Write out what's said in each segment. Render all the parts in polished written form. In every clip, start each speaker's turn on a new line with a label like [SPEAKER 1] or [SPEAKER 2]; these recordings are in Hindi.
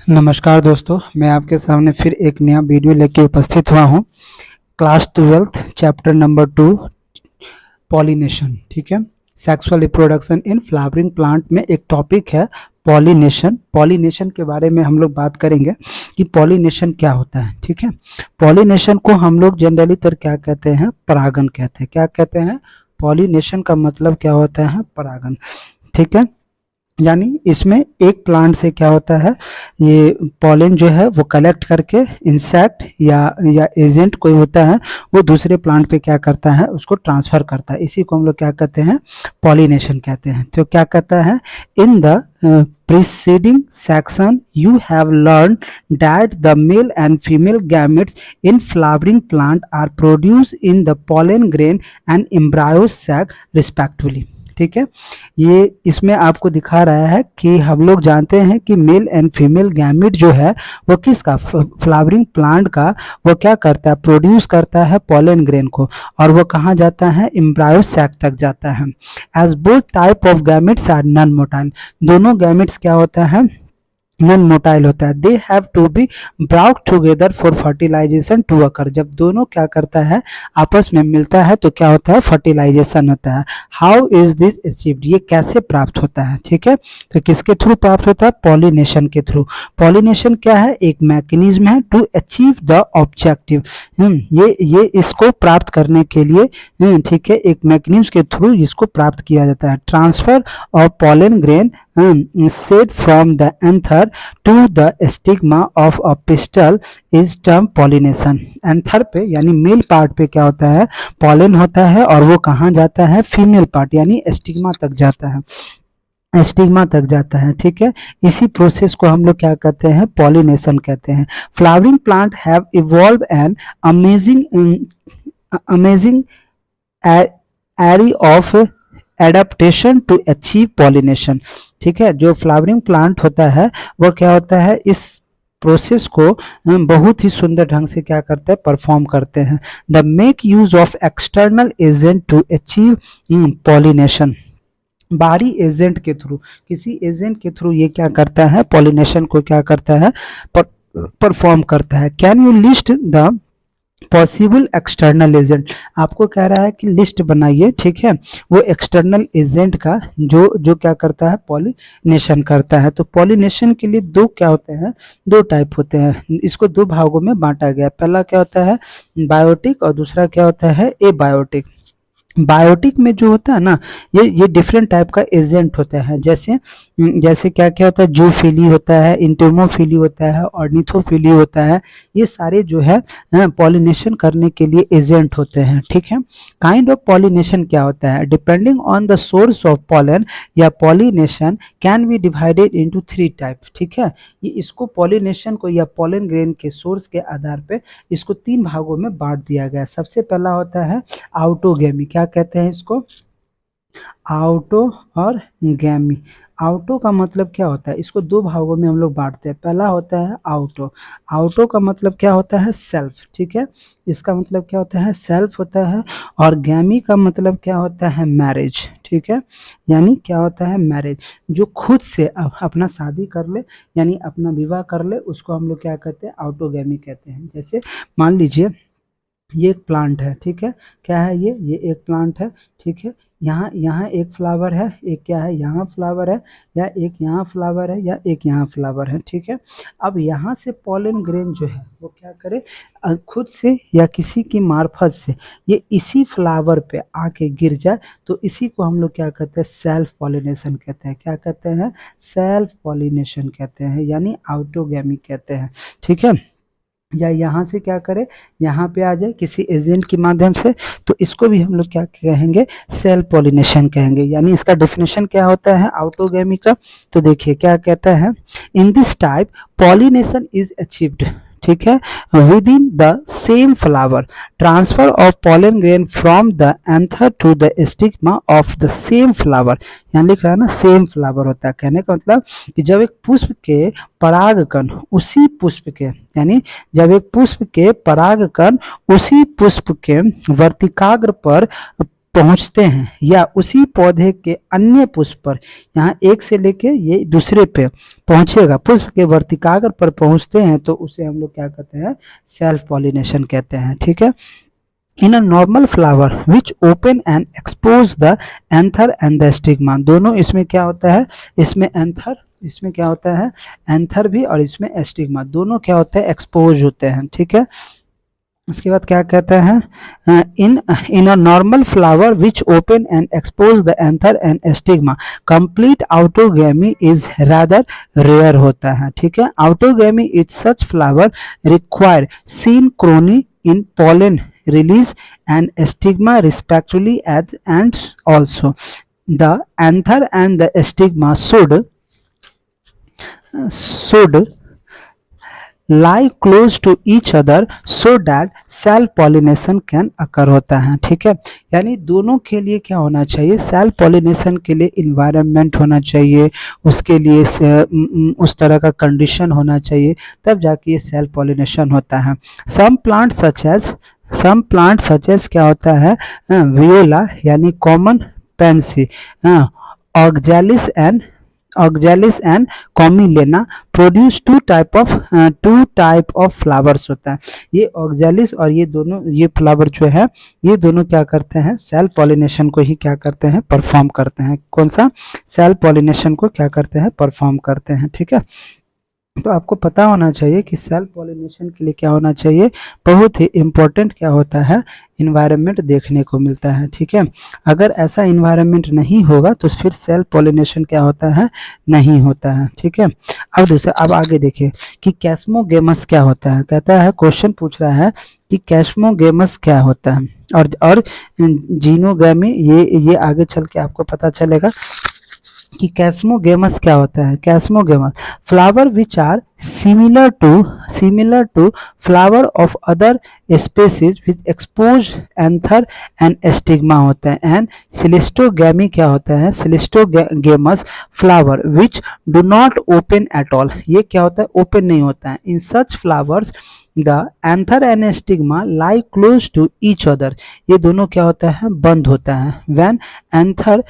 [SPEAKER 1] नमस्कार दोस्तों, मैं आपके सामने फिर एक नया वीडियो लेके उपस्थित हुआ हूँ। Class 12 chapter number 2 pollination. ठीक है, sexual reproduction in flowering plant में एक टॉपिक है पॉलिनेशन। पॉलिनेशन के बारे में हम लोग बात करेंगे कि पॉलिनेशन क्या होता है। ठीक है, पॉलिनेशन को हम लोग जनरली तर क्या कहते हैं, परागन कहते हैं। क्या कहते हैं, पॉलिनेशन का मतलब क्या होता है, परागन। ठीक है, यानी इसमें एक प्लांट से क्या होता है, ये पॉलन जो है वो कलेक्ट करके इंसेक्ट या एजेंट कोई होता है वो दूसरे प्लांट पे क्या करता है, उसको ट्रांसफर करता है। इसी को हम लोग क्या कहते हैं, पॉलिनेशन कहते हैं। तो क्या कहता है, in the preceding section you have learned that the male and female gametes in flowering plant are produced in the pollen grain and embryo sac respectively। ठीक है, ये इसमें आपको दिखा रहा है कि हम लोग जानते हैं कि मेल एंड फीमेल गैमेट जो है वो किसका, फ्लावरिंग प्लांट का, वो क्या करता है, प्रोड्यूस करता है पॉलन ग्रेन को, और वो कहाँ जाता है, एम्ब्रायो सैक तक जाता है। As both type of gametes are non motile, दोनों गैमेट्स क्या होता है, नॉन मोटाइल होता है। They have to be brought together for fertilisation to occur, जब दोनों क्या करता है, आपस में मिलता है तो क्या होता है, फर्टिलाइजेशन होता है। हाउ इज दिस अचीव्ड, ये कैसे प्राप्त होता है। ठीक है, तो किसके थ्रू प्राप्त होता है, पॉलिनेशन के थ्रू। पॉलिनेशन क्या है, एक मैकेनिज्म है टू अचीव द ऑब्जेक्टिव। ये इसको प्राप्त करने के लिए ठीक है, एक मैकेनिज्म के थ्रू इसको प्राप्त किया जाता है। Transfer of pollen grain said from the anther to the stigma of a pistil is term pollination। Anther पे यानी मेल पार्ट पे क्या होता है, पॉलन होता है, और वो कहाँ जाता है, फीमेल पार्ट यानी स्टिग्मा तक जाता है, स्टिग्मा तक जाता है। ठीक है, इसी प्रोसेस को हम लोग क्या कहते हैं, पॉलिनेशन कहते हैं। Flowering plant have evolve an amazing array of adaptation to achieve pollination. ठीक है, जो फ्लावरिंग प्लांट होता है वो क्या होता है, इस प्रोसेस को बहुत ही सुंदर ढंग से क्या करते हैं, परफॉर्म करते हैं। They make use of external agent to achieve pollination, बाहरी एजेंट के थ्रू, किसी एजेंट के थ्रू ये क्या करता है, पॉलिनेशन को क्या करता है, परफॉर्म करता है। Can you list the possible external agent, आपको कह रहा है कि लिस्ट बनाइए। ठीक है, वो एक्सटर्नल एजेंट का जो क्या करता है, पॉलिनेशन करता है। तो पॉलिनेशन के लिए दो क्या होते हैं, दो टाइप होते हैं। इसको दो भागों में बांटा गया। पहला क्या होता है, बायोटिक, और दूसरा क्या होता है, एबायोटिक। बायोटिक में जो होता है ना, ये डिफरेंट टाइप का एजेंट होता है। जैसे क्या क्या होता है, जूफिली होता है, इंटोमोफिली होता है, ऑर्निथोफिली होता है। ये सारे जो है पॉलिनेशन करने के लिए एजेंट होते हैं। ठीक है, काइंड ऑफ पॉलिनेशन क्या होता है, depending on the source of pollen या pollination can be divided into 3 type. ठीक है, ये इसको पॉलिनेशन को या पॉलन ग्रेन के सोर्स के आधार पे इसको 3 भागों में बांट दिया गया। सबसे पहला होता है आउटोगेमी। क्या कहते हैं इसको, आउटो और गैमी। आउटो का मतलब क्या होता है, इसको 2 भागों में हम लोग बांटते हैं। पहला होता है आउटो। आउटो का मतलब क्या होता है, सेल्फ। ठीक है, इसका मतलब क्या होता है, सेल्फ होता है। और गैमी का मतलब क्या होता है, मैरिज। ठीक है, यानी क्या होता है, मैरिज, जो खुद से अपना शादी कर ले यानी अपना विवाह कर ले, उसको हम लोग क्या कहते हैं, आउटोगैमी कहते हैं। जैसे मान लीजिए ये एक प्लांट है। ठीक है, क्या है ये एक प्लांट है। ठीक है, यहाँ एक फ्लावर है, एक क्या है, यहाँ फ्लावर है, या एक यहाँ फ्लावर है, या एक यहाँ फ्लावर है। ठीक है, अब यहाँ से पॉलन ग्रेन जो है वो क्या करे, खुद से या किसी की मार्फत से ये इसी फ्लावर पे आके गिर जाए, तो इसी को हम लोग क्या कहते हैं, सेल्फ पॉलिनेशन कहते हैं। क्या कहते हैं, सेल्फ पॉलिनेशन कहते हैं, यानी आउटोगैमी कहते हैं। ठीक है, या यहाँ से क्या करे, यहाँ पे आ जाए किसी एजेंट के माध्यम से, तो इसको भी हम लोग क्या कहेंगे, सेल्फ पॉलिनेशन कहेंगे। यानी इसका डेफिनेशन क्या होता है आउटोगैमी का, तो देखिए क्या कहता है, in this type pollination is achieved. ठीक है, within the same flower, transfer of pollen grain from the anther to the stigma of the same flower. यहाँ लिख रहा है ना, सेम फ्लावर होता है। कहने का मतलब कि जब एक पुष्प के परागकण उसी पुष्प के, यानी जब एक पुष्प के परागकण उसी पुष्प के वर्तिकाग्र पर पहुंचते हैं या उसी पौधे के अन्य पुष्प पर, यहाँ एक से लेके ये दूसरे पे पहुंचेगा, पुष्प के वर्तिकाग्र पर पहुंचते हैं तो उसे हम लोग क्या कहते हैं, सेल्फ पॉलिनेशन कहते हैं। ठीक है। In a normal flower which open and expose the anther and the stigma, दोनों इसमें क्या होता है, इसमें एंथर, इसमें क्या होता है, एंथर भी और इसमें स्टिग्मा, दोनों क्या होते हैं, एक्सपोज होते हैं। ठीक है। उसके बाद क्या कहता है, in a normal flower which open and expose the anther and stigma complete autogamy is rather rare होता है। ठीक है। Autogamy is such flower require synchrony in pollen release and stigma respectively, and also the anther and the stigma should lie close to each other so that self pollination can occur होता है। ठीक है। यानी दोनों के लिए क्या होना चाहिए, सेल्फ पॉलिनेशन के लिए इन्वायरमेंट होना चाहिए, उसके लिए उस तरह का कंडीशन होना चाहिए, तब जाके ये सेल्फ पॉलिनेशन होता है। सम प्लांट सच एज क्या होता है, वियोला यानी common pansy, oxalis and commelina produce two type of flowers होता है। ये ऑक्जेलिस और ये दोनों, ये फ्लावर जो है, ये दोनों क्या करते हैं, सेल्फ पॉलिनेशन को ही क्या करते हैं, परफॉर्म करते हैं। कौन सा, सेल्फ पॉलिनेशन को क्या करते हैं, परफॉर्म करते हैं। ठीक है। तो आपको पता होना चाहिए कि सेल्फ पॉलिनेशन के लिए क्या होना चाहिए, बहुत ही इम्पोर्टेंट क्या होता है, इन्वायरमेंट देखने को मिलता है। ठीक है। अगर ऐसा इन्वायरमेंट नहीं होगा तो फिर सेल्फ पॉलिनेशन क्या होता है, नहीं होता है। ठीक है। अब दूसरा, अब आगे देखिए कि कैस्मोगेमस क्या होता है। कहता है, क्वेश्चन पूछ रहा है कि कैस्मोगेमस क्या होता है, और जीनोगेमी, ये आगे चल के आपको पता चलेगा कि कैस्मोगेमस क्या होता है। Chasmogamous flower which are similar to flower of other species which expose anther and stigma होता है। एंड सिलिस्टोगेमी क्या होता है, cleistogamous flower which do not open at all, ये क्या होता है, ओपन नहीं होता है। In such flowers the anther and stigma lie close to each other, ये दोनों क्या होता है, बंद होता है। When anther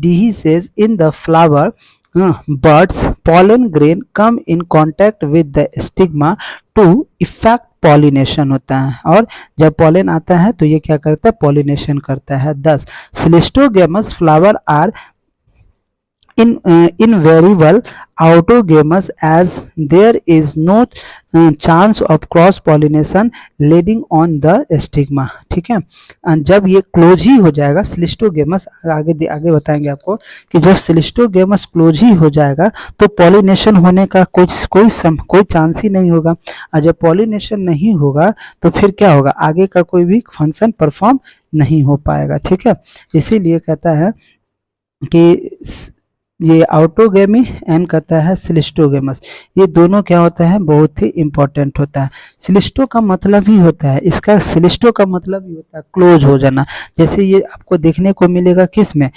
[SPEAKER 1] dehisces in the flower buds, pollen grain come in contact with the stigma to effect pollination होता है, और जब pollen आता है तो ये क्या करता है, pollination करता है। thus Cleistogamous flower are invariable autogamous as there is no chance of cross pollination leading on the stigma। ठीक है। जब ये क्लोज ही हो जाएगा, सिलिस्टोगेमस, आगे बताएंगे आपको कि जब सिलिस्टोगेमस क्लोज ही हो जाएगा तो पॉलिनेशन होने का कोई चांस ही नहीं होगा, और जब पॉलिनेशन नहीं होगा तो फिर क्या होगा, आगे का कोई भी फंक्शन परफॉर्म नहीं हो पाएगा। ठीक है। इसीलिए कहता है कि ये आउटोगेमी एंड कहता है सिलिस्टोगेमस, ये दोनों क्या होता है, बहुत ही इंपॉर्टेंट होता है। सिलिस्टो का मतलब ही होता है, इसका सिलिस्टो का मतलब ही होता है क्लोज हो जाना। जैसे ये आपको देखने को मिलेगा किस में,